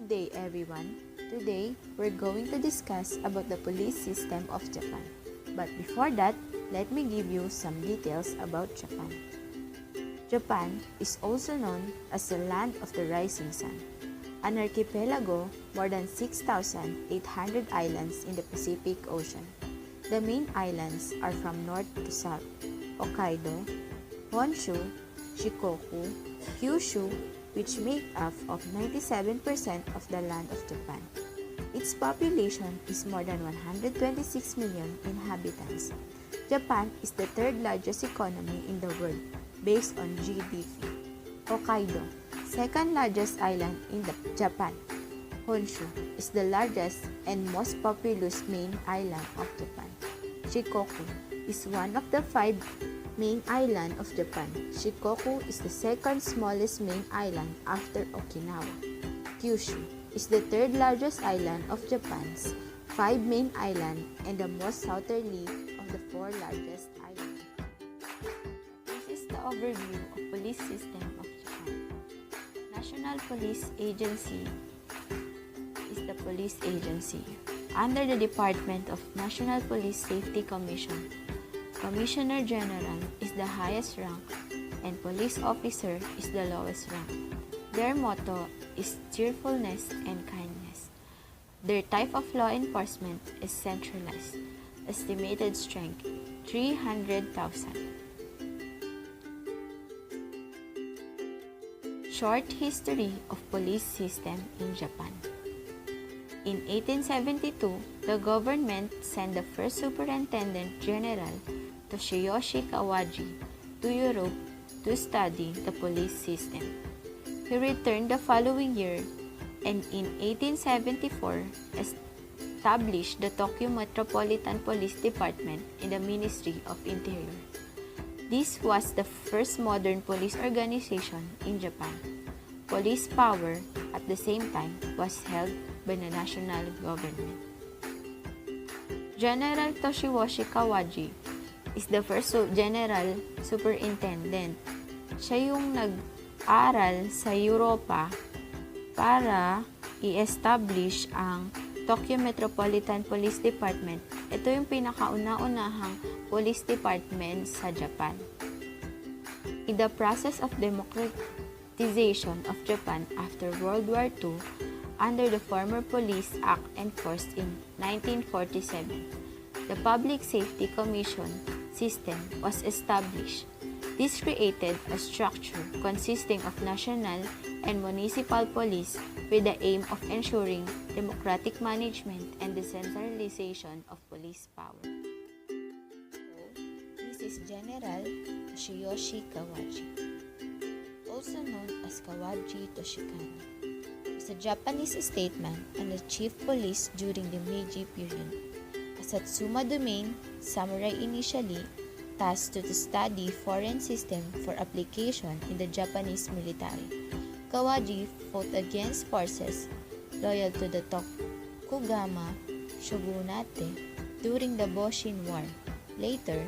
Good day everyone. Today, we're going to discuss about the police system of Japan. But before that, let me give you some details about Japan. Japan is also known as the land of the rising sun, an archipelago more than 6,800 islands in the Pacific Ocean. The main islands are from north to south: Hokkaido, Honshu, Shikoku, Kyushu, which make up of 97% of the land of Japan. Its population is more than 126 million inhabitants. Japan is the third largest economy in the world based on GDP. Hokkaido, second largest island in Japan. Honshu is the largest and most populous main island of Japan. Shikoku is one of the 5 main island of Japan. Shikoku is the second smallest main island after Okinawa. Kyushu is the third largest island of Japan's 5 main islands and the most southerly of the 4 largest islands. This is the overview of police system of Japan. National Police Agency is the police agency. Under the Department of National Police Safety Commission, Commissioner General is the highest rank and police officer is the lowest rank. Their motto is cheerfulness and kindness. Their type of law enforcement is centralized. Estimated strength 300,000. Short history of police system in Japan. In 1872, the government sent the first Superintendent General, Toshiyoshi Kawaji, to Europe to study the police system. He returned the following year and in 1874 established the Tokyo Metropolitan Police Department in the Ministry of Interior. This was the first modern police organization in Japan. Police power at the same time was held by the national government. General Toshiyoshi Kawaji is the first General Superintendent. Siya yung nag-aral sa Europa para i-establish ang Tokyo Metropolitan Police Department. Ito yung pinakauna-unahang police department sa Japan. In the process of democratization of Japan after World War II, under the former Police Act enforced in 1947, the Public Safety Commission system was established. This created a structure consisting of national and municipal police with the aim of ensuring democratic management and decentralization of police power. This is General Toshiyoshi Kawaji, also known as Kawaji Toshikana. He was a Japanese statesman and a chief police during the Meiji period. A Satsuma domain samurai initially tasked to study foreign system for application in the Japanese military. Kawaji fought against forces loyal to the Tokugawa shogunate during the Boshin War. Later,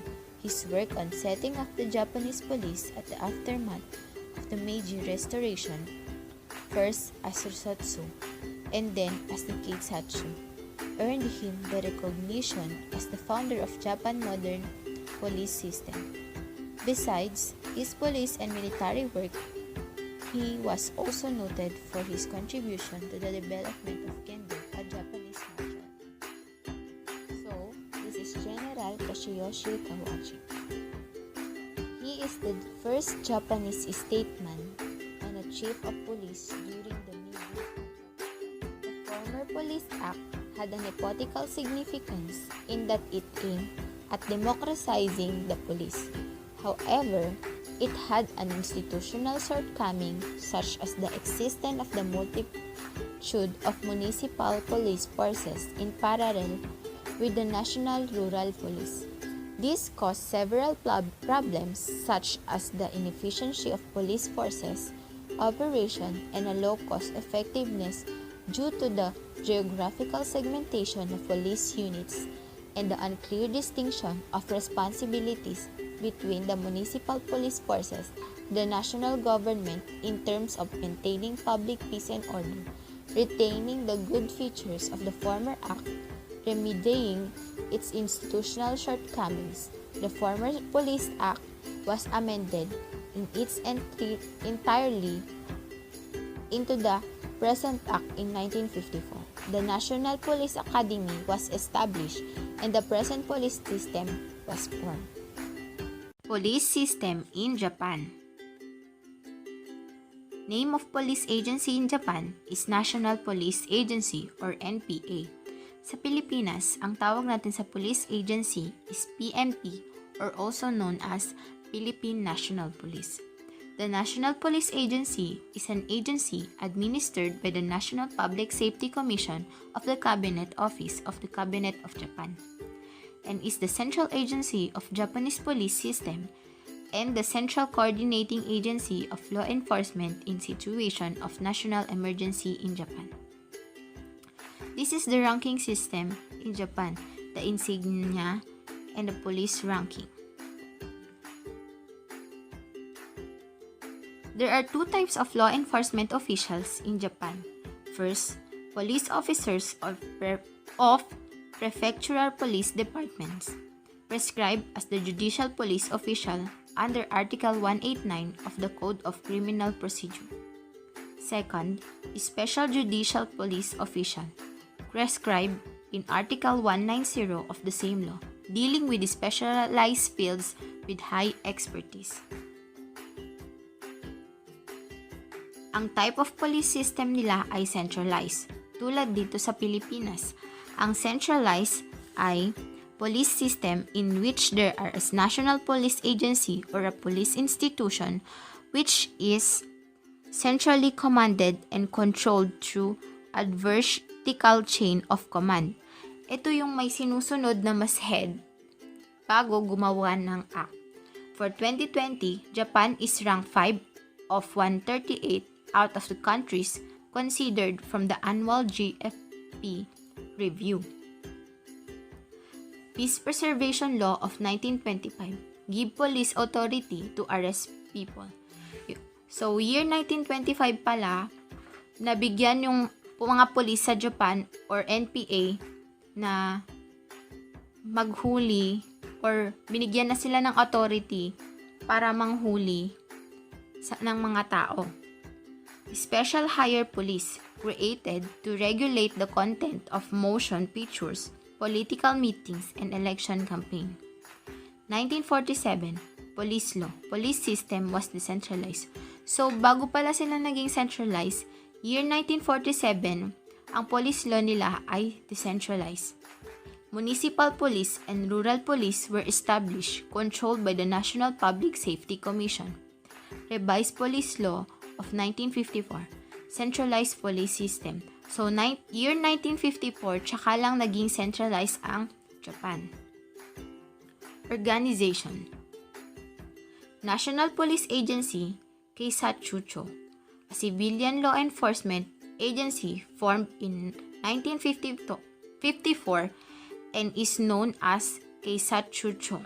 his work on setting up the Japanese police at the aftermath of the Meiji Restoration, first as Rusatsu and then as the Keisatsu, earned him the recognition as the founder of Japan's modern police system. Besides his police and military work, he was also noted for his contribution to the development of Kendo, a Japanese martial art. So, this is General Toshiyoshi Kawaji. He is the first Japanese statesman and a chief of police during the Meiji Era. The former Police Act had an epochal significance in that it aimed at democratizing the police. However, it had an institutional shortcoming such as the existence of the multitude of municipal police forces in parallel with the national rural police. This caused several problems such as the inefficiency of police forces, operation, and a low cost effectiveness due to the geographical segmentation of police units and the unclear distinction of responsibilities between the municipal police forces and the national government in terms of maintaining public peace and order. retaining the good features of the former act, remedying its institutional shortcomings. The former Police Act was amended in its entirely into the present act in 1954. The National Police Academy was established and the present police system was formed. Police system in Japan. Name of police agency in Japan is National Police Agency or NPA. Sa Pilipinas, ang tawag natin sa police agency is PNP or also known as Philippine National Police. The National Police Agency is an agency administered by the National Public Safety Commission of the Cabinet Office of the Cabinet of Japan and is the central agency of Japanese police system and the central coordinating agency of law enforcement in situation of national emergency in Japan. This is the ranking system in Japan, the insignia, and the police ranking. There are two types of law enforcement officials in Japan. First, police officers of prefectural police departments, prescribed as the judicial police official under Article 189 of the Code of Criminal Procedure. Second, special judicial police official, prescribed in Article 190 of the same law, dealing with specialized fields with high expertise. Ang type of police system nila ay centralized. Tulad dito sa Pilipinas, ang centralized ay police system in which there are a national police agency or a police institution which is centrally commanded and controlled through a vertical chain of command. Ito yung may sinusunod na mas head bago gumawa ng act. For 2020, Japan is ranked 5 of 138 out of the countries considered from the annual GFP review. Peace Preservation Law of 1925 give police authority to arrest people. So, year 1925 pala, nabigyan yung mga police sa Japan or NPA na maghuli or binigyan na sila ng authority para manghuli ng mga tao. Special Hire Police created to regulate the content of motion pictures, political meetings, and election campaign. 1947, Police Law. Police system was decentralized. So, bago pala sila naging centralized, year 1947, ang police law nila ay decentralized. Municipal police and rural police were established, controlled by the National Public Safety Commission. Revised Police Law of 1954, centralized police system. So, year 1954, tsaka lang naging centralized ang Japan. Organization. National Police Agency, Keisatchucho, a civilian law enforcement agency formed in 1954 and is known as Keisatchucho.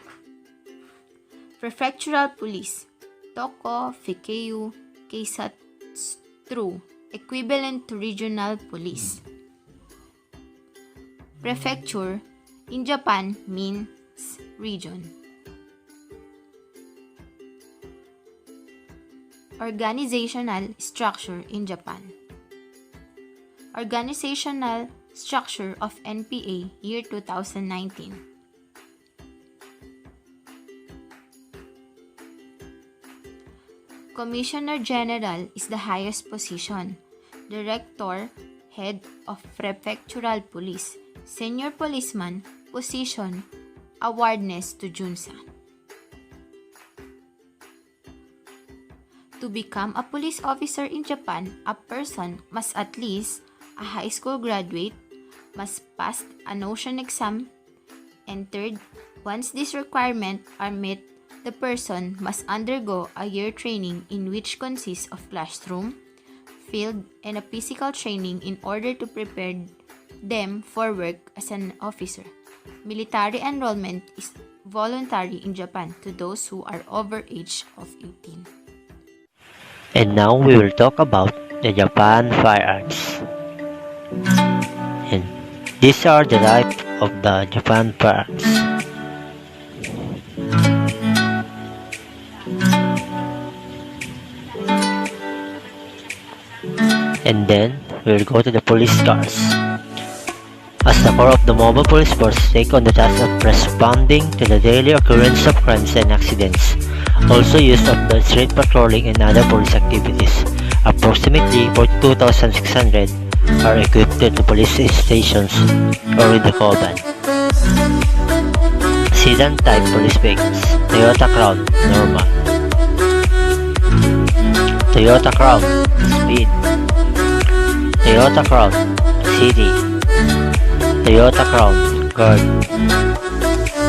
Prefectural Police, Toko, Fikeu, Keisatsu, equivalent to regional police. Prefecture in Japan means region. Organizational structure in Japan. Organizational structure of NPA year 2019. Commissioner General is the highest position. Director, Head of Prefectural Police. Senior Policeman, position, awardness to Junsa. To become a police officer in Japan, a person must at least a high school graduate, must pass a notion exam, and third, once these requirements are met, the person must undergo a year training in which consists of classroom, field, and a physical training in order to prepare them for work as an officer. Military enrollment is voluntary in Japan to those who are over age of 18. And now we will talk about the Japan Fire Arts. And these are the life of the Japan parks. And then we'll go to the police cars. As the core of the mobile police force take on the task of responding to the daily occurrence of crimes and accidents, also use of the street patrolling and other police activities. Approximately 42,600 are equipped at the police stations or with the Koban. Sedan type police vehicles: Toyota Crown Normal, Toyota Crown Speed, Toyota Crown City, Toyota Crown Guard,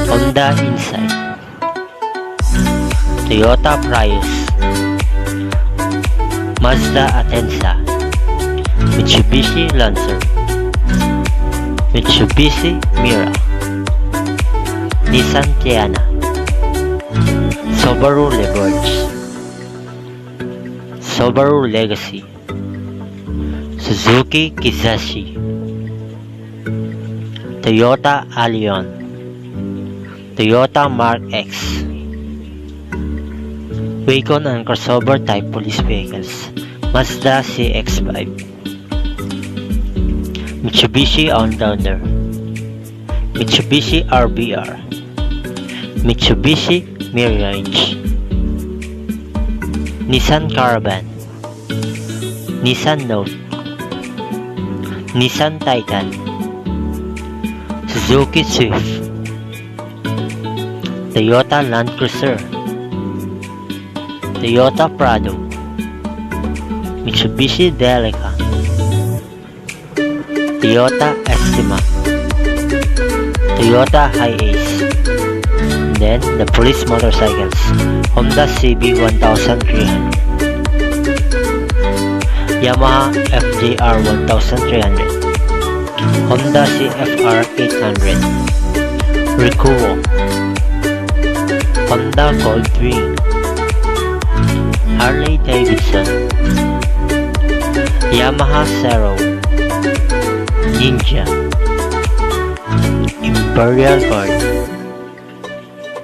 Honda Insight, Toyota Prius, Mazda Atenza, Mitsubishi Lancer, Mitsubishi Mira, Nissan Tiana, Subaru Leverage, Subaru Legacy, Suzuki Kizashi, Toyota Allion, Toyota Mark X, wagon and crossover type police vehicles: Mazda CX-5, Mitsubishi Outlander, Mitsubishi RBR, Mitsubishi Mirage, Nissan Caravan, Nissan Note, Nissan Titan, Suzuki Swift, Toyota Land Cruiser, Toyota Prado, Mitsubishi Delica, Toyota Estima, Toyota Hiace. And then the police motorcycles: Honda CB 1300, Yamaha FJR 1300, Honda CFR 800, Rikuo, Honda Goldwing, Harley Davidson, Yamaha Zero, Ninja, Imperial Guard.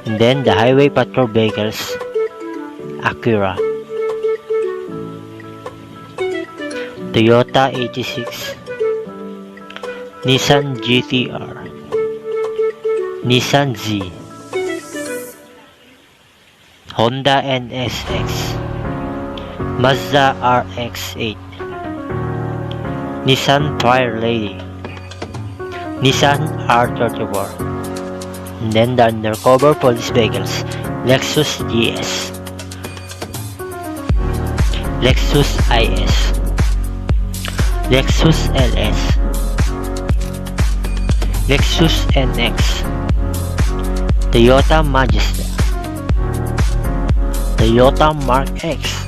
And then the highway patrol vehicles: Acura, Toyota 86, Nissan GTR, Nissan Z, Honda NSX, Mazda RX-8, Nissan Fire Lady, Nissan R34. And then the undercover police vehicles: Lexus GS, Lexus IS, Lexus LS, Lexus NX, Toyota Majesta, Toyota Mark X,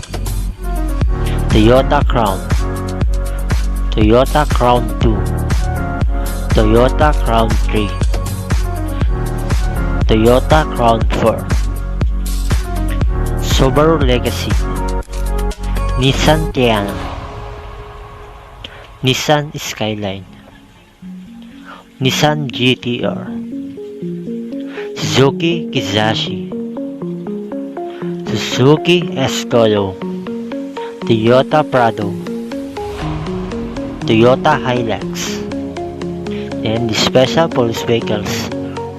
Toyota Crown, Toyota Crown 2, Toyota Crown 3, Toyota Crown 4, Subaru Legacy, Nissan Tiana, Nissan Skyline, Nissan GTR, Suzuki Kizashi, Suzuki Escolo, Toyota Prado, Toyota Hilux. And the special police vehicles: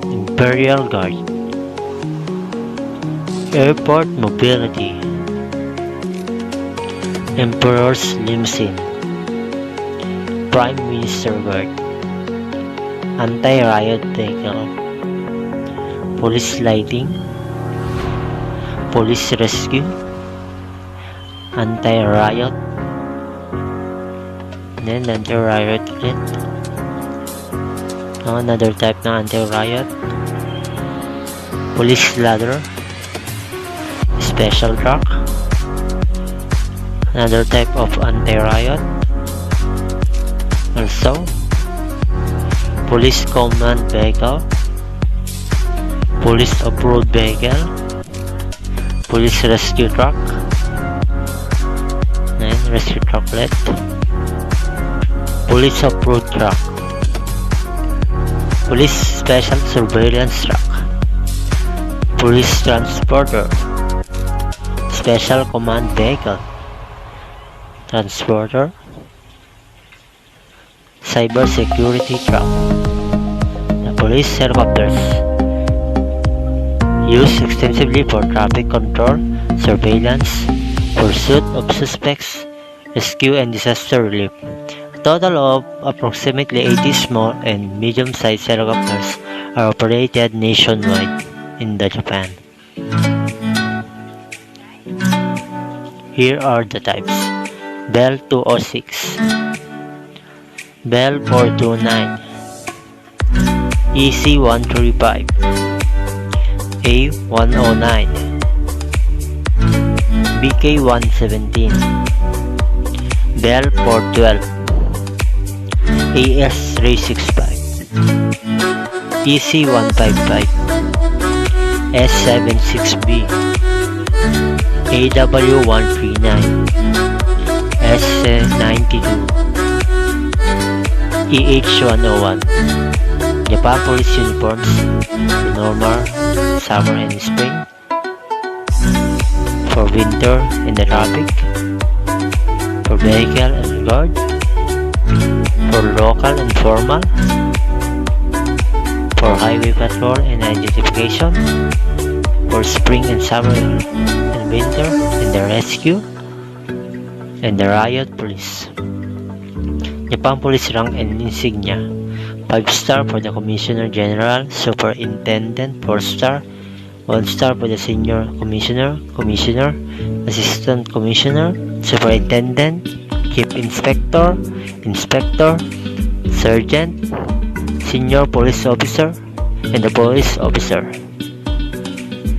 Imperial Guard, Airport Mobility, Emperor's Limousine, Prime Minister Guard, Anti-Riot Vehicle, Police Lighting, Police Rescue, Anti-Riot, then Anti-Riot ulit. Another type ng anti-riot: Police Ladder, Special Truck. Another type of anti-riot. Also, Police Command Vehicle, Police Off-Road Vehicle, Police Rescue Truck, and Rescue Trucklet, Police Off-Road Truck, Police Special Surveillance Truck, Police Transporter, Special Command Vehicle, Transporter, Cyber Security Truck. The police helicopters used extensively for traffic control, surveillance, pursuit of suspects, rescue and disaster relief. A total of approximately 80 small and medium-sized helicopters are operated nationwide in Japan. Here are the types: Bell 206, Bell 429, EC-135, A-109, BK-117, Bell 412, AS-365, EC-155, S-76B, AW-139, S-92, EH-101. Japan Police uniforms, normal, summer and spring, for winter in the traffic, for vehicle and guard, for local and formal, for highway patrol and identification, for spring and summer and winter in the rescue, and the riot police. Japan Police rank and insignia: 5-star for the Commissioner General, Superintendent, 4-star, 1-star for the Senior Commissioner, Commissioner, Assistant Commissioner, Superintendent, Chief Inspector, Inspector, Sergeant, Senior Police Officer, and the Police Officer.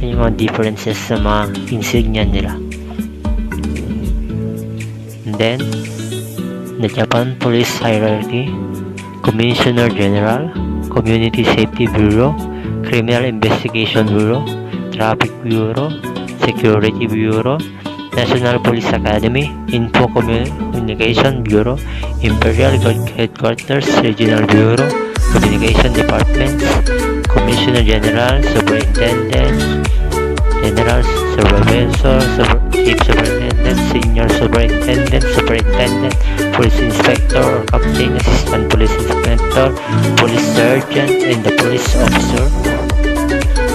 Yan yung mga differences sa mga insignia nila. And then, the Japan Police hierarchy: Commissioner General, Community Safety Bureau, Criminal Investigation Bureau, Traffic Bureau, Security Bureau, National Police Academy, Info Communication Bureau, Imperial Guard Headquarters, Regional Bureau, Communication Departments, Commissioner General, Superintendent, General Supervisor, Chief Superintendent, Senior Superintendent, Superintendent, Police Inspector or Captain, Assistant Police Inspector, Police Sergeant, and the Police Officer.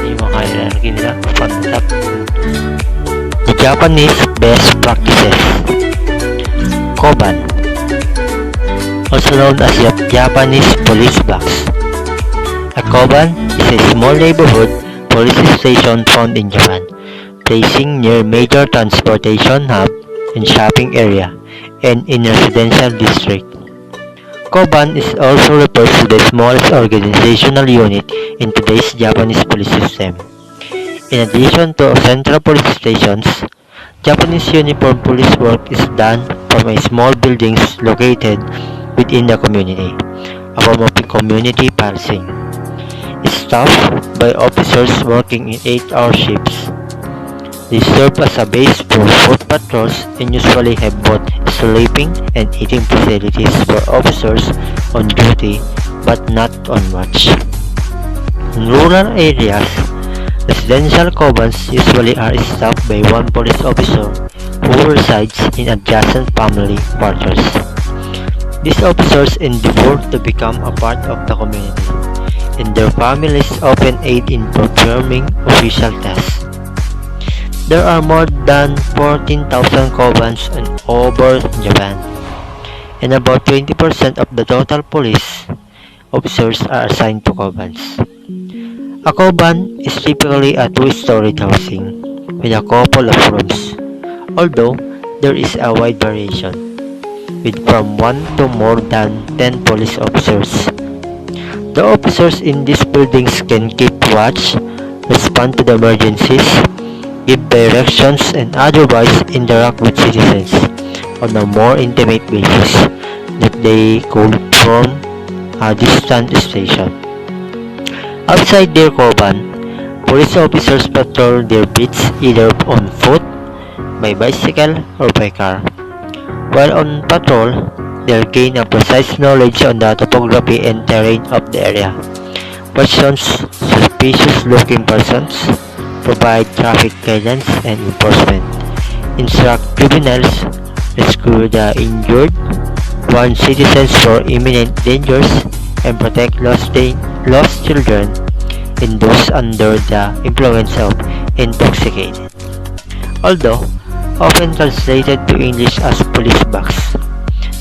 Yung mga hierarchy nila from the top. The Japanese Best Practices. Koban, also known as the Japanese Police Box. A Koban is a small neighborhood police station found in Japan, placing near major transportation hub and shopping area, and in residential district. Koban is also referred to the smallest organizational unit in today's Japanese police system. In addition to central police stations, Japanese uniform police work is done from a small buildings located within the community, a form of community policing. It's staffed by officers working in 8-hour shifts. They serve as a base for foot patrols and usually have both sleeping and eating facilities for officers on duty but not on watch. In rural areas, residential Kobans usually are staffed by one police officer who resides in adjacent family quarters. These officers endeavor to become a part of the community, and their families often aid in performing official tasks. There are more than 14,000 Kobans all over Japan, and about 20% of the total police officers are assigned to Kobans. A Koban is typically a two-storied housing with a couple of rooms, although there is a wide variation, with from 1 to more than 10 police officers. The officers in these buildings can keep watch, respond to the emergencies, give directions, and otherwise interact with citizens on a more intimate basis that they could from a distant station. Outside their Koban, police officers patrol their beats either on foot, by bicycle, or by car. While on patrol, They'll gain a precise knowledge on the topography and terrain of the area. Questions suspicious-looking persons, provide traffic guidance and enforcement, instruct juveniles, rescue the injured, warn citizens for imminent dangers, and protect lost children and those under the influence of intoxicated. Although often translated to English as police box,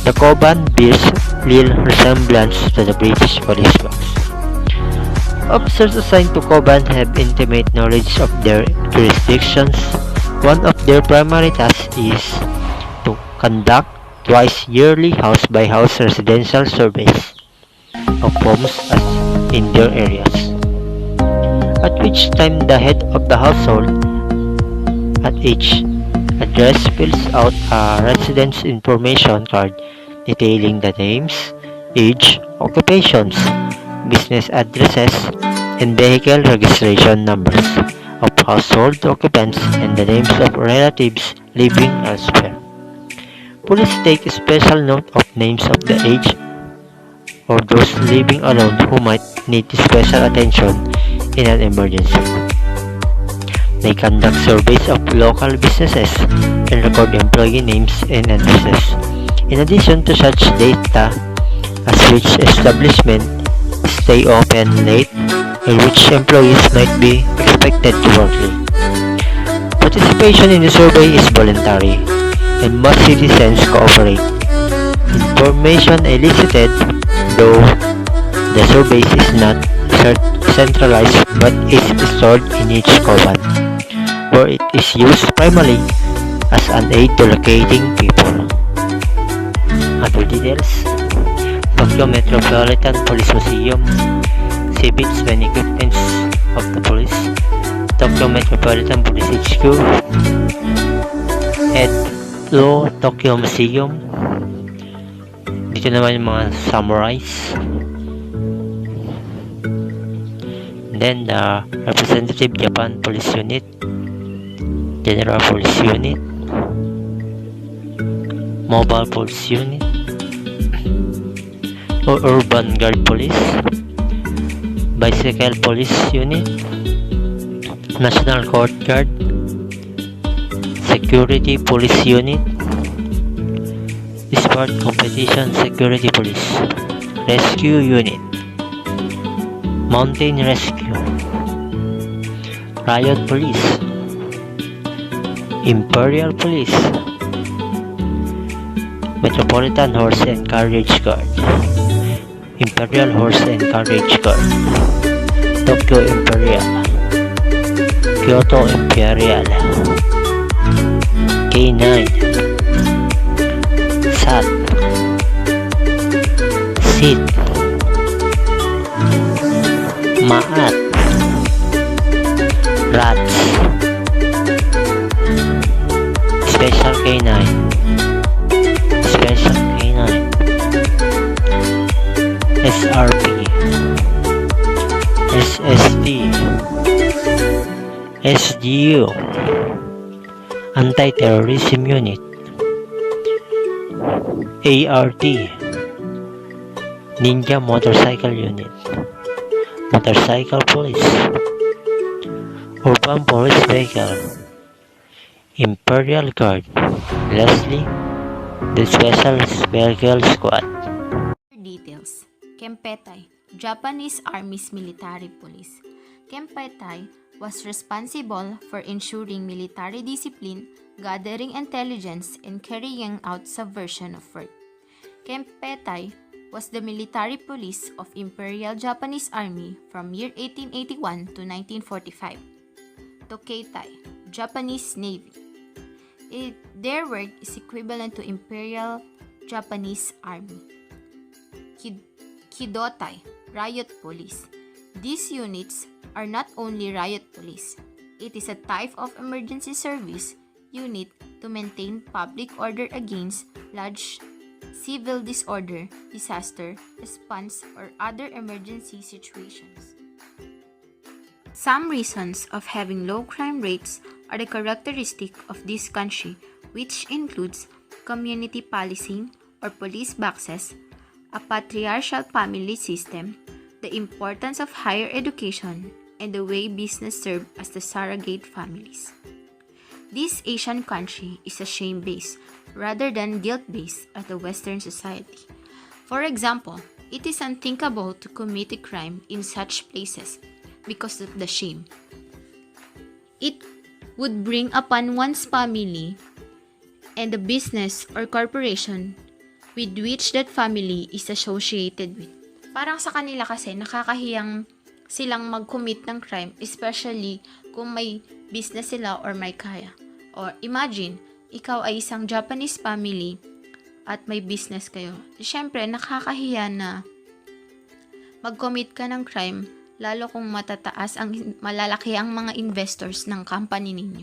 the Koban bears little resemblance to the British police box. Officers assigned to Koban have intimate knowledge of their jurisdictions. One of their primary tasks is to conduct twice yearly house-by-house residential surveys of homes in their areas, at which time the head of the household at each address fills out a residence information card detailing the names, age, occupations, business addresses, and vehicle registration numbers of household occupants and the names of relatives living elsewhere. Police take special note of names of the aged or those living alone who might need special attention in an emergency. They conduct surveys of local businesses and record employee names and addresses. In addition to such data as which establishment stay open late and which employees might be expected to work late. Participation in the survey is voluntary and most citizens cooperate. Information elicited, though the survey is not centralized but is stored in each Koban, where it is used primarily as an aid to locating people. Other details: Tokyo Metropolitan Police Museum exhibits many equipments of the police. Tokyo Metropolitan Police HQ, Edo Tokyo Museum. Dito naman yung mga samurais. And then the Representative Japan Police Unit, General Police Unit, Mobile Police Unit, or Urban Guard Police, Bicycle Police Unit, National Court Guard, Security Police Unit, Sport Competition Security Police, Rescue Unit, Mountain Rescue, Riot Police, Imperial Police, Metropolitan Horse and Carriage Guard, Imperial Horse and Carriage Guard, Tokyo Imperial, Kyoto Imperial, K9, SAT, SIT, MAAT, RATS, Special K9, Special K9, SRP, SSD, SGU, Anti-Terrorism Unit, ART, Ninja Motorcycle Unit, Motorcycle Police, Urban Police Vehicle, Imperial Guard, lastly, the Special Vehicle Squad. Details. Kempetai, Japanese Army's military police. Kempetai was responsible for ensuring military discipline, gathering intelligence, and carrying out subversion of work. Kempetai was the military police of Imperial Japanese Army from year 1881 to 1945. Tokeitai, Japanese Navy. Their work is equivalent to Imperial Japanese Army. Kidotai, Riot Police. These units are not only riot police. It is a type of emergency service unit to maintain public order against large civil disorder, disaster response, or other emergency situations. Some reasons of having low crime rates are the characteristic of this country, which includes community policing, or police boxes, a patriarchal family system, the importance of higher education, and the way business served as the surrogate families. This Asian country is a shame-based rather than guilt-based as the Western society. For example, it is unthinkable to commit a crime in such places because of the shame it would bring upon one's family and the business or corporation with which that family is associated with. Parang sa kanila kasi nakakahiyang silang mag-commit ng crime, especially kung may business sila or may kaya. Or imagine, ikaw ay isang Japanese family at may business kayo. Siyempre, nakakahiya na mag-commit ka ng crime lalo kung malalaki ang mga investors ng company ninyo.